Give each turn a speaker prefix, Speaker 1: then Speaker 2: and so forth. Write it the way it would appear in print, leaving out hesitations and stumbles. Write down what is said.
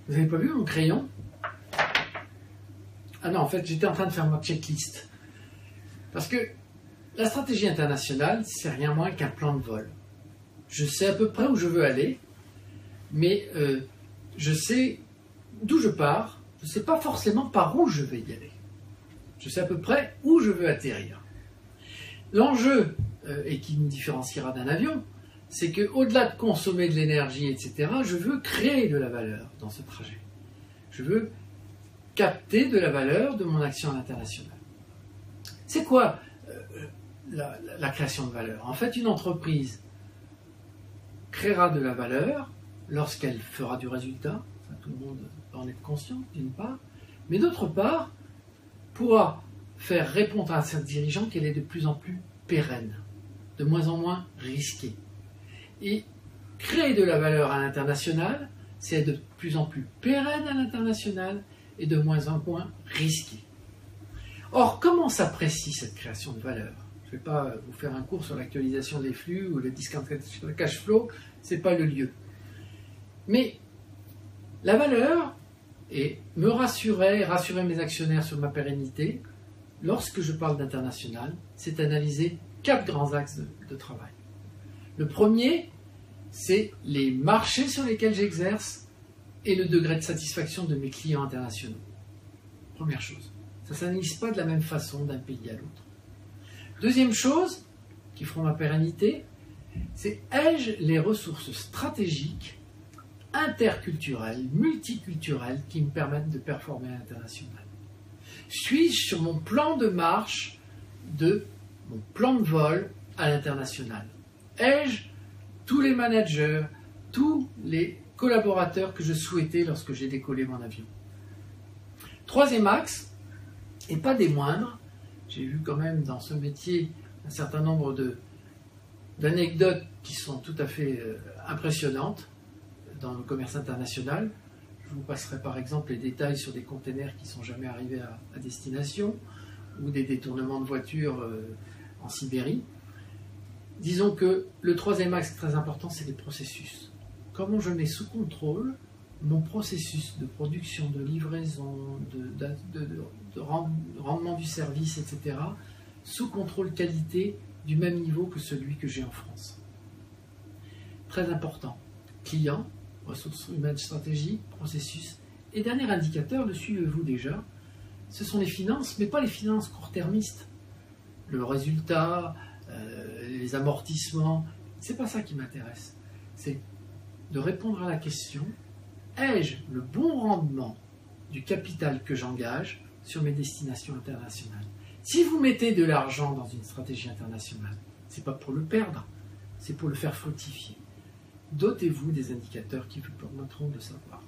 Speaker 1: Vous n'avez pas vu mon crayon? Ah non, en fait, j'étais en train de faire ma checklist. Parce que la stratégie internationale, c'est rien moins qu'un plan de vol. Je sais à peu près où je veux aller, mais je sais d'où je pars, je ne sais pas forcément par où je vais y aller. Je sais à peu près où je veux atterrir. L'enjeu, et qui me différenciera d'un avion, c'est qu'au-delà de consommer de l'énergie, etc., je veux créer de la valeur dans ce trajet. Je veux capter de la valeur de mon action à l'international. C'est quoi la création de valeur? En fait, une entreprise créera de la valeur lorsqu'elle fera du résultat, ça, tout le monde va en être conscient, d'une part, mais d'autre part, pourra faire répondre à ses dirigeants qu'elle est de plus en plus pérenne, de moins en moins risquée. Et créer de la valeur à l'international, c'est être de plus en plus pérenne à l'international et de moins en moins risqué. Or, comment s'apprécie cette création de valeur? Je ne vais pas vous faire un cours sur l'actualisation des flux ou le discount cash flow, ce n'est pas le lieu. Mais la valeur, et me rassurer mes actionnaires sur ma pérennité, lorsque je parle d'international, c'est analyser 4 grands axes de travail. Le premier, c'est les marchés sur lesquels j'exerce et le degré de satisfaction de mes clients internationaux. Première chose. Ça ne s'analyse pas de la même façon d'un pays à l'autre. Deuxième chose, qui feront ma pérennité, c'est ai-je les ressources stratégiques, interculturelles, multiculturelles qui me permettent de performer à l'international? Suis-je sur mon plan de marche de mon plan de vol à l'international? Ai-je tous les managers, tous les collaborateurs que je souhaitais lorsque j'ai décollé mon avion? Troisième axe, et pas des moindres, j'ai vu quand même dans ce métier un certain nombre d'anecdotes qui sont tout à fait impressionnantes dans le commerce international. Je vous passerai par exemple les détails sur des containers qui ne sont jamais arrivés à destination ou des détournements de voitures en Sibérie. Disons que le troisième axe très important, c'est les processus. Comment je mets sous contrôle mon processus de production, de livraison, de rendement du service, etc., sous contrôle qualité du même niveau que celui que j'ai en France. Très important. Client, ressources humaines stratégiques, processus. Et dernier indicateur, le suivez-vous déjà, ce sont les finances, mais pas les finances court-termistes. Le résultat, les amortissements, c'est pas ça qui m'intéresse. C'est de répondre à la question: ai-je le bon rendement du capital que j'engage sur mes destinations internationales? Si vous mettez de l'argent dans une stratégie internationale, c'est pas pour le perdre, c'est pour le faire fructifier. Dotez-vous des indicateurs qui vous permettront de savoir.